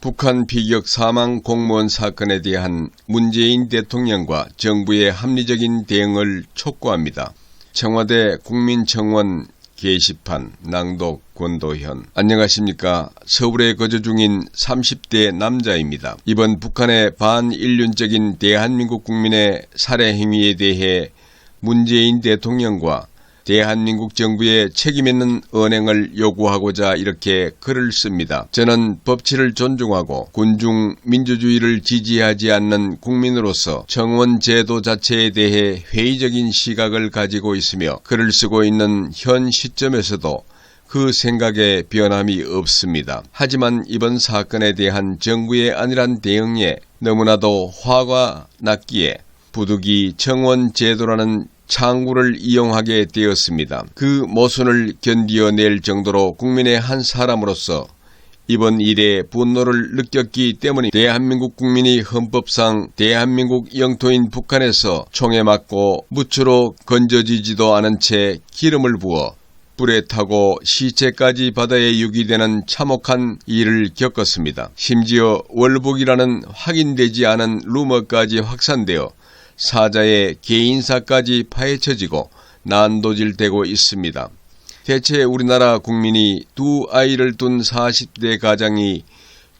북한 피격 사망 공무원 사건에 대한 문재인 대통령과 정부의 합리적인 대응을 촉구합니다. 청와대 국민청원 게시판 낭독 권도현. 안녕하십니까. 서울에 거주 중인 30대 남자입니다. 이번 북한의 반인륜적인 대한민국 국민의 살해 행위에 대해 문재인 대통령과 대한민국 정부의 책임있는 언행을 요구하고자 이렇게 글을 씁니다. 저는 법치를 존중하고 군중 민주주의를 지지하지 않는 국민으로서 청원 제도 자체에 대해 회의적인 시각을 가지고 있으며 글을 쓰고 있는 현 시점에서도 그 생각에 변함이 없습니다. 하지만 이번 사건에 대한 정부의 안일한 대응에 너무나도 화가 났기에 부득이 청원 제도라는 창구를 이용하게 되었습니다. 그 모순을 견디어낼 정도로 국민의 한 사람으로서 이번 일에 분노를 느꼈기 때문에 대한민국 국민이 헌법상 대한민국 영토인 북한에서 총에 맞고 무추로 건져지지도 않은 채 기름을 부어 불에 타고 시체까지 바다에 유기되는 참혹한 일을 겪었습니다. 심지어 월북이라는 확인되지 않은 루머까지 확산되어 사자의 개인사까지 파헤쳐지고 난도질되고 있습니다. 대체 우리나라 국민이 두 아이를 둔 40대 가장이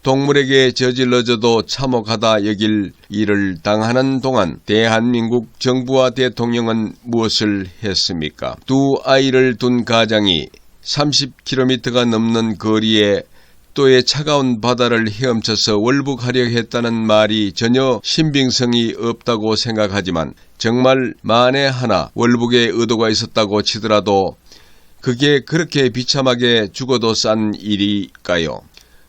동물에게 저질러져도 참혹하다 여길 일을 당하는 동안 대한민국 정부와 대통령은 무엇을 했습니까? 두 아이를 둔 가장이 30km가 넘는 거리에 또의 차가운 바다를 헤엄쳐서 월북하려 했다는 말이 전혀 신빙성이 없다고 생각하지만 정말 만에 하나 월북의 의도가 있었다고 치더라도 그게 그렇게 비참하게 죽어도 싼 일일까요?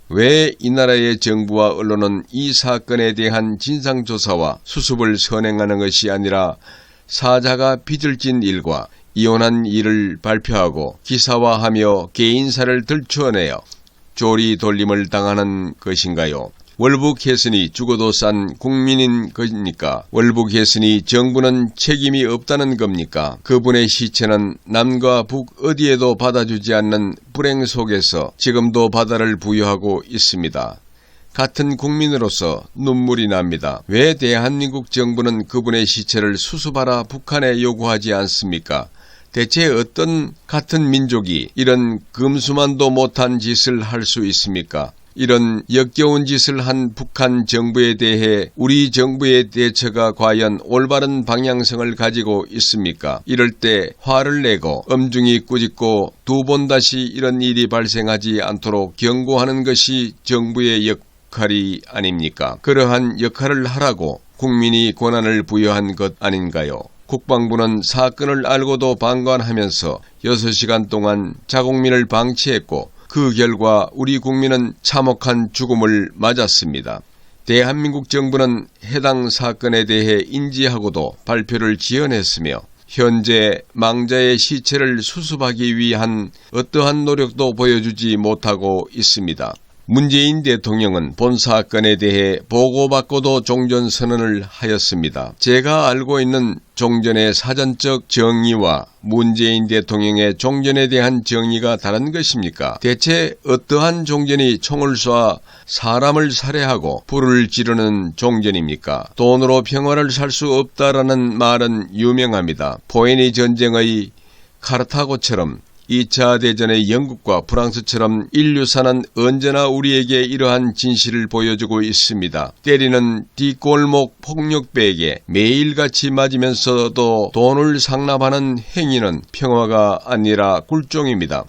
왜 이 나라의 정부와 언론은 이 사건에 대한 진상조사와 수습을 선행하는 것이 아니라 사자가 빚을 진 일과 이혼한 일을 발표하고 기사화하며 개인사를 들추어내어 조리 돌림을 당하는 것인가요? 월북했으니 죽어도 싼 국민인 겁니까? 월북했으니 정부는 책임이 없다는 겁니까? 그분의 시체는 남과 북 어디에도 받아주지 않는 불행 속에서 지금도 바다를 부유하고 있습니다. 같은 국민으로서 눈물이 납니다. 왜 대한민국 정부는 그분의 시체를 수습하라 북한에 요구하지 않습니까? 대체 어떤 같은 민족이 이런 금수만도 못한 짓을 할 수 있습니까? 이런 역겨운 짓을 한 북한 정부에 대해 우리 정부의 대처가 과연 올바른 방향성을 가지고 있습니까? 이럴 때 화를 내고 엄중히 꾸짖고 두 번 다시 이런 일이 발생하지 않도록 경고하는 것이 정부의 역할이 아닙니까? 그러한 역할을 하라고 국민이 권한을 부여한 것 아닌가요? 국방부는 사건을 알고도 방관하면서 6시간 동안 자국민을 방치했고 그 결과 우리 국민은 참혹한 죽음을 맞았습니다. 대한민국 정부는 해당 사건에 대해 인지하고도 발표를 지연했으며 현재 망자의 시체를 수습하기 위한 어떠한 노력도 보여주지 못하고 있습니다. 문재인 대통령은 본 사건에 대해 보고받고도 종전선언을 하였습니다. 제가 알고 있는 종전의 사전적 정의와 문재인 대통령의 종전에 대한 정의가 다른 것입니까? 대체 어떠한 종전이 총을 쏴 사람을 살해하고 불을 지르는 종전입니까? 돈으로 평화를 살 수 없다라는 말은 유명합니다. 포에니 전쟁의 카르타고처럼 2차 대전의 영국과 프랑스처럼 인류사는 언제나 우리에게 이러한 진실을 보여주고 있습니다. 때리는 뒷골목 폭력배에게 매일같이 맞으면서도 돈을 상납하는 행위는 평화가 아니라 굴종입니다.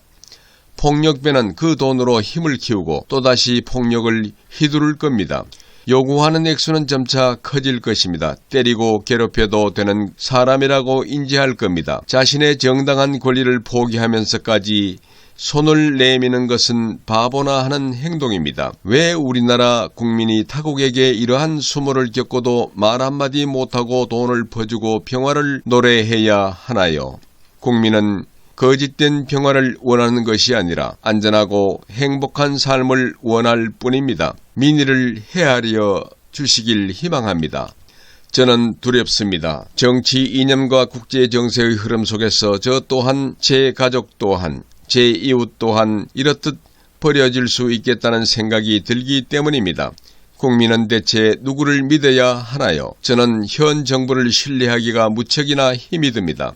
폭력배는 그 돈으로 힘을 키우고 또다시 폭력을 휘두를 겁니다. 요구하는 액수는 점차 커질 것입니다. 때리고 괴롭혀도 되는 사람이라고 인지할 겁니다. 자신의 정당한 권리를 포기하면서까지 손을 내미는 것은 바보나 하는 행동입니다. 왜 우리나라 국민이 타국에게 이러한 수모를 겪고도 말 한마디 못하고 돈을 퍼주고 평화를 노래해야 하나요? 국민은 거짓된 평화를 원하는 것이 아니라 안전하고 행복한 삶을 원할 뿐입니다. 민의를 헤아려 주시길 희망합니다. 저는 두렵습니다. 정치 이념과 국제 정세의 흐름 속에서 저 또한 제 가족 또한 제 이웃 또한 이렇듯 버려질 수 있겠다는 생각이 들기 때문입니다. 국민은 대체 누구를 믿어야 하나요? 저는 현 정부를 신뢰하기가 무척이나 힘이 듭니다.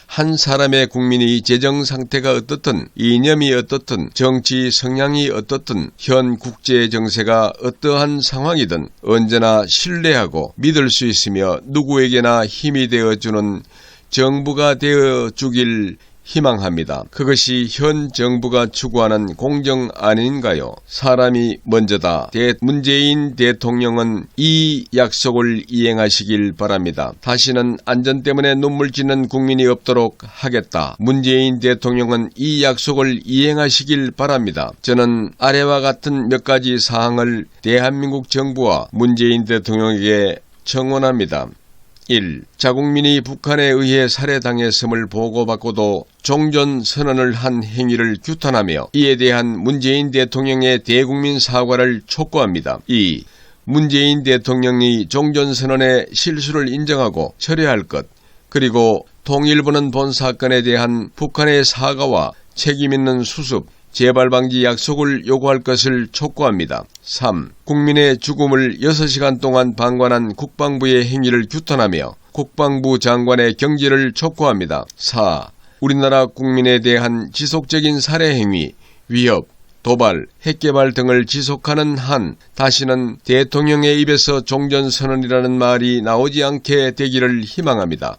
한 사람의 국민이 재정 상태가 어떻든, 이념이 어떻든, 정치 성향이 어떻든, 현 국제 정세가 어떠한 상황이든 언제나 신뢰하고 믿을 수 있으며 누구에게나 힘이 되어주는 정부가 되어주길 희망합니다. 그것이 현 정부가 추구하는 공정 아닌가요? 사람이 먼저다. 문재인 대통령은 이 약속을 이행하시길 바랍니다. 다시는 안전 때문에 눈물 짓는 국민이 없도록 하겠다. 문재인 대통령은 이 약속을 이행하시길 바랍니다. 저는 아래와 같은 몇 가지 사항을 대한민국 정부와 문재인 대통령에게 청원합니다. 1. 자국민이 북한에 의해 살해당했음을 보고받고도 종전선언을 한 행위를 규탄하며 이에 대한 문재인 대통령의 대국민 사과를 촉구합니다. 2. 문재인 대통령이 종전선언의 실수를 인정하고 철회할 것, 그리고 통일부는 본 사건에 대한 북한의 사과와 책임있는 수습, 재발방지 약속을 요구할 것을 촉구합니다. 3. 국민의 죽음을 6시간 동안 방관한 국방부의 행위를 규탄하며 국방부 장관의 경질을 촉구합니다. 4. 우리나라 국민에 대한 지속적인 살해 행위, 위협, 도발, 핵개발 등을 지속하는 한 다시는 대통령의 입에서 종전선언이라는 말이 나오지 않게 되기를 희망합니다.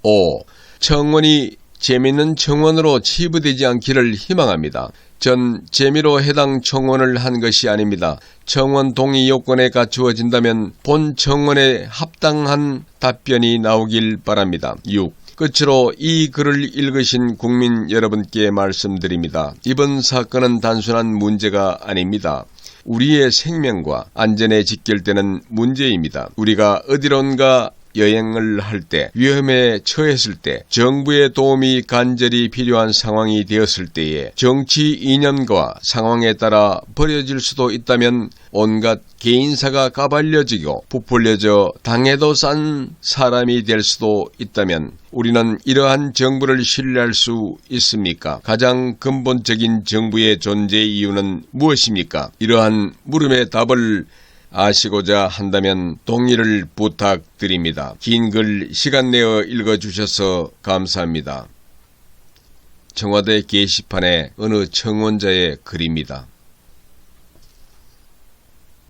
5. 청원이 재미있는 청원으로 치부되지 않기를 희망합니다. 전 재미로 해당 청원을 한 것이 아닙니다. 청원 동의 요건에 갖추어진다면 본 청원에 합당한 답변이 나오길 바랍니다. 6. 끝으로 이 글을 읽으신 국민 여러분께 말씀드립니다. 이번 사건은 단순한 문제가 아닙니다. 우리의 생명과 안전에 직결되는 문제입니다. 우리가 어디론가 여행을 할 때, 위험에 처했을 때, 정부의 도움이 간절히 필요한 상황이 되었을 때에 정치 이념과 상황에 따라 버려질 수도 있다면 온갖 개인사가 까발려지고 부풀려져 당해도 싼 사람이 될 수도 있다면 우리는 이러한 정부를 신뢰할 수 있습니까? 가장 근본적인 정부의 존재 이유는 무엇입니까? 이러한 물음의 답을 아시고자 한다면 동의를 부탁드립니다. 긴 글 시간 내어 읽어주셔서 감사합니다. 청와대 게시판의 어느 청원자의 글입니다.